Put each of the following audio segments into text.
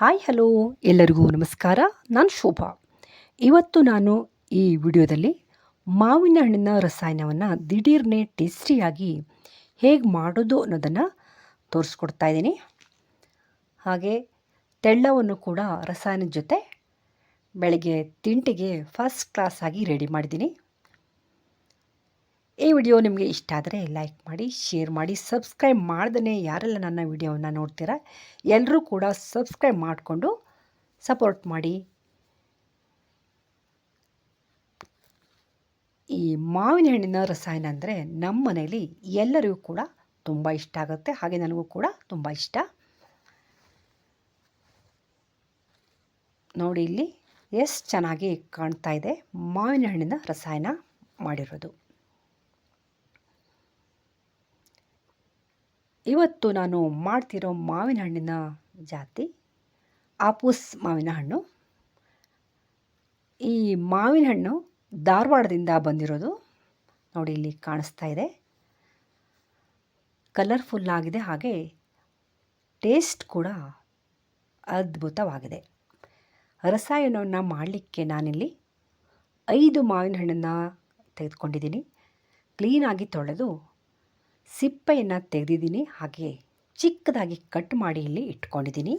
Hi hello ಎಲ್ಲರಿಗೂ ನಮಸ್ಕಾರ. ನಾನು ಶೋಭಾ. ಇವತ್ತು ನಾನು ಈ ವಿಡಿಯೋದಲ್ಲಿ ಮಾವಿನ ಹಣ್ಣಿನ ರಸಾಯನವನ್ನು ದಿಢೀರ್ನೆ ಟೇಸ್ಟಿಯಾಗಿ ಹೇಗೆ ಮಾಡೋದು ಅನ್ನೋದನ್ನು ತೋರಿಸ್ಕೊಡ್ತಾ ಇದ್ದೀನಿ. ಹಾಗೆ ತೆಳ್ಳವನ್ನು ಕೂಡ ರಸಾಯನದ ಜೊತೆ ಬೆಳಗ್ಗೆ ತಿಂಡಿಗೆ ಫಸ್ಟ್ ಕ್ಲಾಸ್ ಆಗಿ ರೆಡಿ ಮಾಡಿದ್ದೀನಿ. ಈ ವಿಡಿಯೋ ನಿಮಗೆ ಇಷ್ಟ ಆದರೆ ಲೈಕ್ ಮಾಡಿ, ಶೇರ್ ಮಾಡಿ, ಸಬ್ಸ್ಕ್ರೈಬ್ ಮಾಡ್ದೇ ಯಾರೆಲ್ಲ ನನ್ನ ವಿಡಿಯೋವನ್ನು ನೋಡ್ತೀರಾ ಎಲ್ಲರೂ ಕೂಡ ಸಬ್ಸ್ಕ್ರೈಬ್ ಮಾಡಿಕೊಂಡು ಸಪೋರ್ಟ್ ಮಾಡಿ. ಈ ಮಾವಿನ ಹಣ್ಣಿನ ರಸಾಯನ ಅಂದರೆ ನಮ್ಮ ಮನೆಯಲ್ಲಿ ಎಲ್ಲರಿಗೂ ಕೂಡ ತುಂಬ ಇಷ್ಟ ಆಗುತ್ತೆ, ಹಾಗೆ ನನಗೂ ಕೂಡ ತುಂಬ ಇಷ್ಟ. ನೋಡಿ ಇಲ್ಲಿ ಎಷ್ಟು ಚೆನ್ನಾಗಿ ಕಾಣ್ತಾ ಇದೆ ಮಾವಿನ ಹಣ್ಣಿನ ರಸಾಯನ ಮಾಡಿರೋದು. ಇವತ್ತು ನಾನು ಮಾಡ್ತಿರೋ ಮಾವಿನ ಹಣ್ಣಿನ ಜಾತಿ ಆಪೂಸ್ ಮಾವಿನ ಹಣ್ಣು. ಈ ಮಾವಿನ ಹಣ್ಣು ಧಾರವಾಡದಿಂದ ಬಂದಿರೋದು. ನೋಡಿ ಇಲ್ಲಿ ಕಾಣಿಸ್ತಾ ಇದೆ, ಕಲರ್ಫುಲ್ ಆಗಿದೆ, ಹಾಗೆ ಟೇಸ್ಟ್ ಕೂಡ ಅದ್ಭುತವಾಗಿದೆ. ರಸಾಯನವನ್ನು ಮಾಡಲಿಕ್ಕೆ ನಾನಿಲ್ಲಿ 5 ಮಾವಿನ ಹಣ್ಣನ್ನು ತೆಗೆದುಕೊಂಡಿದ್ದೀನಿ. ಕ್ಲೀನಾಗಿ ತೊಳೆದು ಸಿಪ್ಪೆಯನ್ನು ತೆಗೆದಿದ್ದೀನಿ, ಹಾಗೆ ಚಿಕ್ಕದಾಗಿ ಕಟ್ ಮಾಡಿ ಇಲ್ಲಿ ಇಟ್ಕೊಂಡಿದ್ದೀನಿ.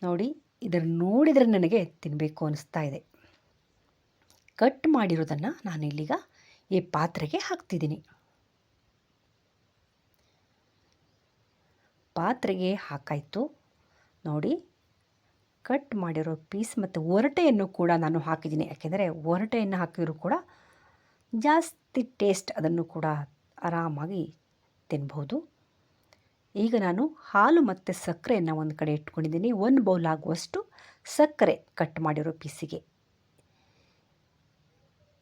ನೋಡಿ, ಇದನ್ನು ನೋಡಿದರೆ ನನಗೆ ತಿನ್ನಬೇಕು ಅನಿಸ್ತಾ ಇದೆ. ಕಟ್ ಮಾಡಿರೋದನ್ನು ನಾನು ಇಲ್ಲಿಗ ಈ ಪಾತ್ರೆಗೆ ಹಾಕ್ತಿದ್ದೀನಿ. ಪಾತ್ರೆಗೆ ಹಾಕಾಯಿತು. ನೋಡಿ, ಕಟ್ ಮಾಡಿರೋ ಪೀಸ್ ಮತ್ತು ಒರಟೆಯನ್ನು ಕೂಡ ನಾನು ಹಾಕಿದ್ದೀನಿ. ಯಾಕೆಂದರೆ ಒರಟೆಯನ್ನು ಹಾಕಿದರೂ ಕೂಡ ಜಾಸ್ತಿ ಟೇಸ್ಟ್, ಅದನ್ನು ಕೂಡ ಆರಾಮಾಗಿ ತಿನ್ಬೋದು. ಈಗ ನಾನು ಹಾಲು ಮತ್ತು ಸಕ್ಕರೆಯನ್ನು ಒಂದು ಕಡೆ ಇಟ್ಕೊಂಡಿದ್ದೀನಿ. 1 ಬೌಲ್ ಆಗುವಷ್ಟು ಸಕ್ಕರೆ ಕಟ್ ಮಾಡಿರೋ ಪೀಸಿಗೆ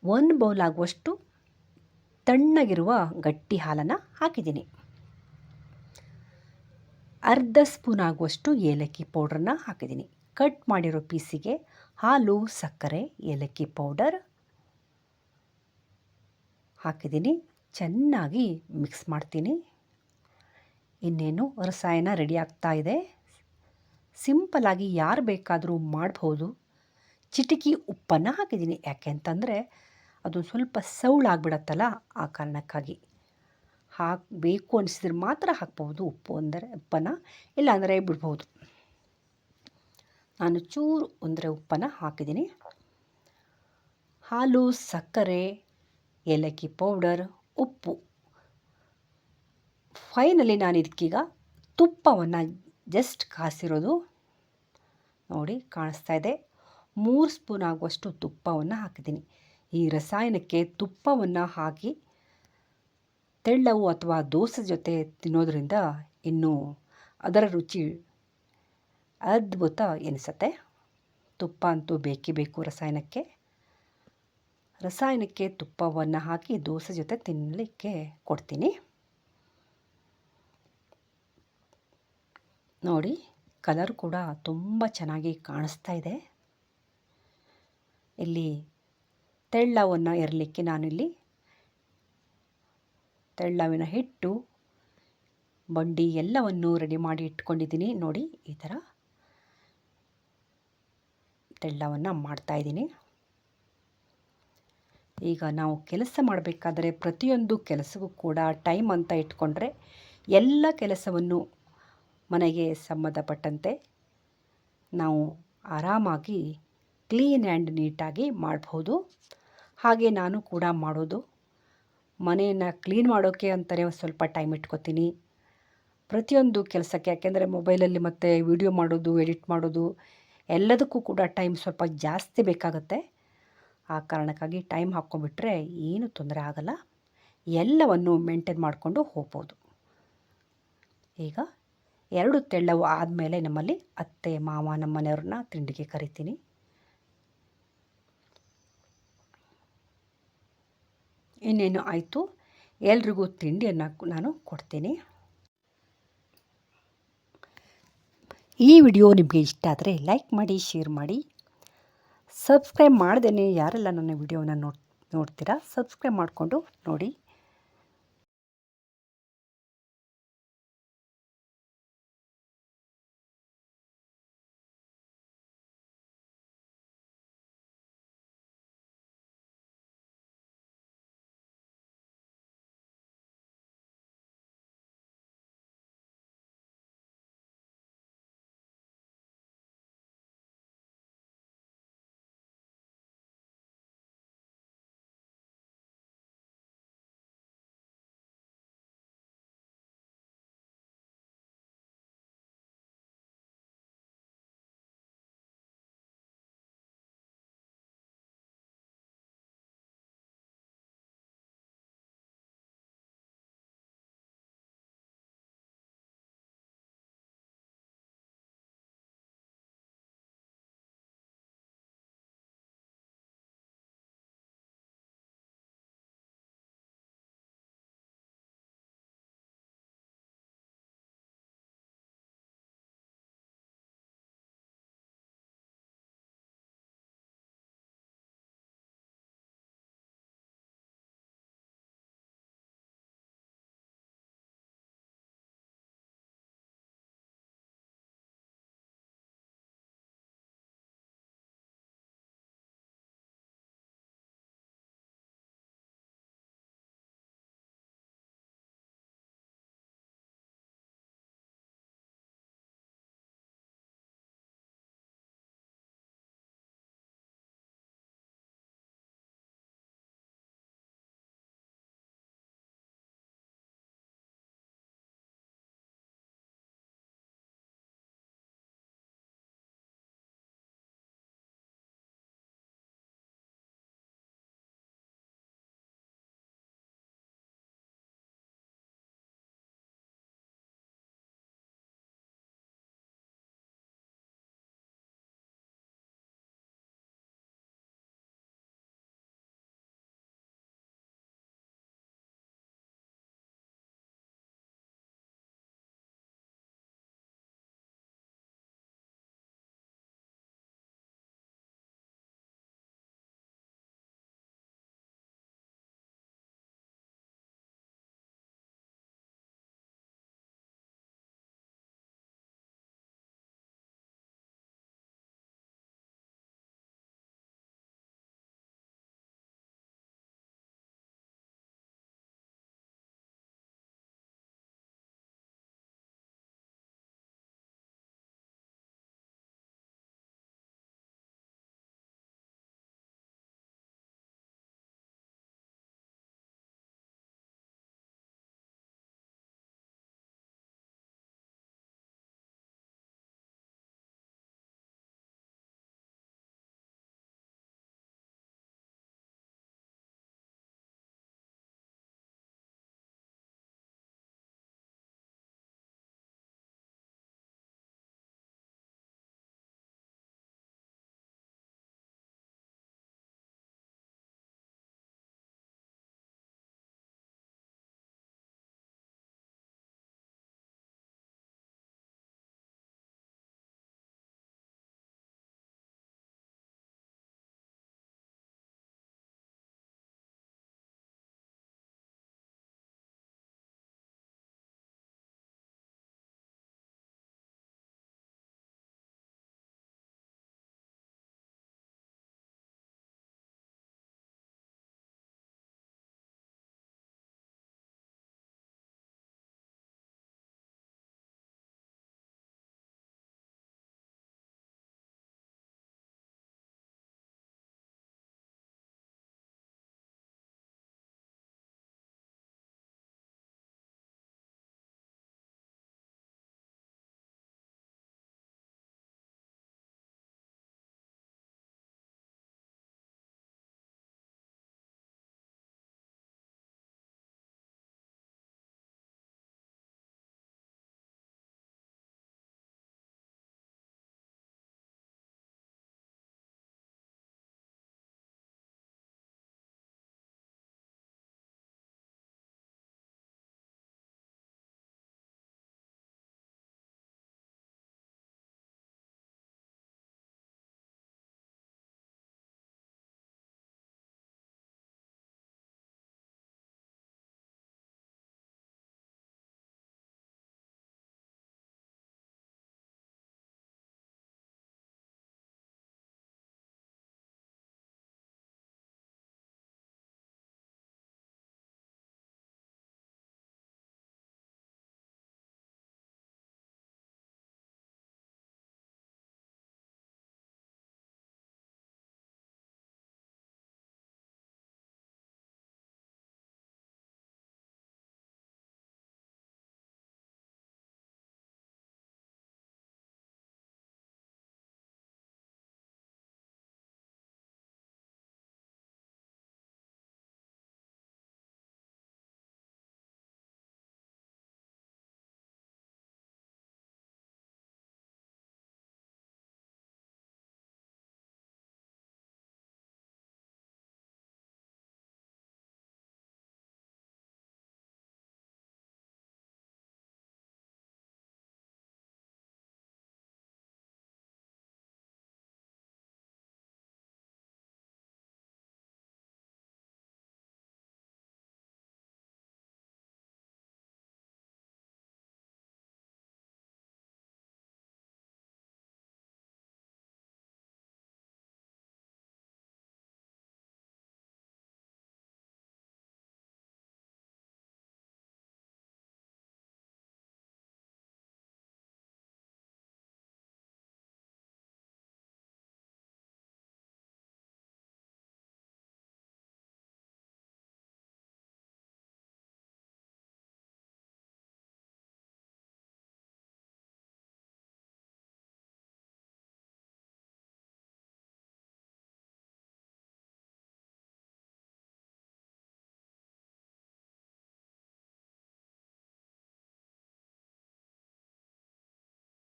1 ಬೌಲ್ ಆಗುವಷ್ಟು ತಣ್ಣಗಿರುವ ಗಟ್ಟಿ ಹಾಲನ್ನು ಹಾಕಿದ್ದೀನಿ. ಅರ್ಧ ಸ್ಪೂನ್ ಆಗುವಷ್ಟು ಏಲಕ್ಕಿ ಪೌಡ್ರನ್ನ ಹಾಕಿದ್ದೀನಿ. ಕಟ್ ಮಾಡಿರೋ ಪೀಸಿಗೆ ಹಾಲು, ಸಕ್ಕರೆ, ಏಲಕ್ಕಿ ಪೌಡರ್ ಹಾಕಿದ್ದೀನಿ. ಚೆನ್ನಾಗಿ ಮಿಕ್ಸ್ ಮಾಡ್ತೀನಿ. ಇನ್ನೇನು ರಸಾಯನ ರೆಡಿ ಆಗ್ತಾ ಇದೆ. ಸಿಂಪಲಾಗಿ ಯಾರು ಬೇಕಾದರೂ ಮಾಡ್ಬೋದು. ಚಿಟಿಕೆ ಉಪ್ಪನ್ನು ಹಾಕಿದ್ದೀನಿ, ಯಾಕೆ ಅಂತಂದರೆ ಅದು ಸ್ವಲ್ಪ ಸೌಳಾಗ್ಬಿಡತ್ತಲ್ಲ, ಆ ಕಾರಣಕ್ಕಾಗಿ. ಹಾಕಬೇಕು ಅನಿಸಿದ್ರೆ ಮಾತ್ರ ಹಾಕ್ಬೋದು ಉಪ್ಪನ್ನು, ಇಲ್ಲಾಂದರೆ ಬಿಡ್ಬೋದು. ನಾನು ಚೂರು ಉಪ್ಪನ್ನು ಹಾಕಿದ್ದೀನಿ. ಹಾಲು, ಸಕ್ಕರೆ, ಏಲಕ್ಕಿ ಪೌಡರ್, ಉಪ್ಪು. ಫೈನಲಿ ನಾನು ಇದಕ್ಕೀಗ ತುಪ್ಪವನ್ನು ಜಸ್ಟ್ ಕಾಸಿರೋದು. ನೋಡಿ ಕಾಣಿಸ್ತಾ ಇದೆ. 3 ಸ್ಪೂನ್ ಆಗುವಷ್ಟು ತುಪ್ಪವನ್ನು ಹಾಕಿದ್ದೀನಿ. ಈ ರಸಾಯನಕ್ಕೆ ತುಪ್ಪವನ್ನು ಹಾಕಿ ತೆಳ್ಳವು ಅಥವಾ ದೋಸೆ ಜೊತೆ ತಿನ್ನೋದ್ರಿಂದ ಇನ್ನೂ ಅದರ ರುಚಿ ಅದ್ಭುತ ಎನಿಸುತ್ತೆ. ತುಪ್ಪ ಅಂತೂ ಬೇಕೇ ಬೇಕು ರಸಾಯನಕ್ಕೆ. ತುಪ್ಪವನ್ನು ಹಾಕಿ ದೋಸೆ ಜೊತೆ ತಿನ್ನಲಿಕ್ಕೆ ಕೊಡ್ತೀನಿ. ನೋಡಿ, ಕಲರ್ ಕೂಡ ತುಂಬ ಚೆನ್ನಾಗಿ ಕಾಣಿಸ್ತಾ ಇದೆ. ಇಲ್ಲಿ ತೆಳ್ಳವನ್ನು ಇರಲಿಕ್ಕೆ ನಾನಿಲ್ಲಿ ತೆಳ್ಳವಿನ ಹಿಟ್ಟು, ಬಂಡಿ ಎಲ್ಲವನ್ನು ರೆಡಿ ಮಾಡಿ ಇಟ್ಕೊಂಡಿದ್ದೀನಿ. ನೋಡಿ, ಈ ಥರ ತೆಳ್ಳವನ್ನು ಮಾಡ್ತಾಯಿದ್ದೀನಿ. ಈಗ ನಾವು ಕೆಲಸ ಮಾಡಬೇಕಾದ್ರೆ ಪ್ರತಿಯೊಂದು ಕೆಲಸವೂ ಕೂಡ ಟೈಮ್ ಅಂತ ಇಟ್ಕೊಂಡ್ರೆ ಎಲ್ಲ ಕೆಲಸವನ್ನು ಮನೆಗೆ ಸಂಬಂಧಪಟ್ಟಂತೆ ನಾವು ಆರಾಮಾಗಿ ಕ್ಲೀನ್ ಆ್ಯಂಡ್ ನೀಟಾಗಿ ಮಾಡ್ಬೋದು. ಹಾಗೆ ನಾನು ಕೂಡ ಮಾಡೋದು. ಮನೆಯನ್ನು ಕ್ಲೀನ್ ಮಾಡೋಕ್ಕೆ ಅಂತಲೇ ಸ್ವಲ್ಪ ಟೈಮ್ ಇಟ್ಕೊತೀನಿ ಪ್ರತಿಯೊಂದು ಕೆಲಸಕ್ಕೆ. ಯಾಕೆಂದರೆ ಮೊಬೈಲಲ್ಲಿ ಮತ್ತು ವಿಡಿಯೋ ಮಾಡೋದು, ಎಡಿಟ್ ಮಾಡೋದು ಎಲ್ಲದಕ್ಕೂ ಕೂಡ ಟೈಮ್ ಸ್ವಲ್ಪ ಜಾಸ್ತಿ ಬೇಕಾಗುತ್ತೆ. ಆ ಕಾರಣಕ್ಕಾಗಿ ಟೈಮ್ ಹಾಕ್ಕೊಂಡ್ಬಿಟ್ರೆ ಏನೂ ತೊಂದರೆ ಆಗಲ್ಲ, ಎಲ್ಲವನ್ನು ಮೇಂಟೈನ್ ಮಾಡಿಕೊಂಡು ಹೋಗ್ಬೋದು. ಈಗ 2 ತೆಳ್ಳವು ಆದಮೇಲೆ ನಮ್ಮಲ್ಲಿ ಅತ್ತೆ, ಮಾವ, ನಮ್ಮ ಮನೆಯವ್ರನ್ನ ತಿಂಡಿಗೆ ಕರಿತೀನಿ. ಇನ್ನೇನು ಆಯಿತು, ಎಲ್ರಿಗೂ ತಿಂಡಿಯನ್ನು ನಾನು ಕೊಡ್ತೀನಿ. ಈ ವಿಡಿಯೋ ನಿಮಗೆ ಇಷ್ಟ ಆದರೆ ಲೈಕ್ ಮಾಡಿ, ಶೇರ್ ಮಾಡಿ, ಸಬ್ಸ್ಕ್ರೈಬ್ ಮಾಡ್ದೇ ಯಾರೆಲ್ಲ ನನ್ನ ವಿಡಿಯೋನ ನೋಡ್ತೀರಾ ಸಬ್ಸ್ಕ್ರೈಬ್ ಮಾಡಿಕೊಂಡು ನೋಡಿ.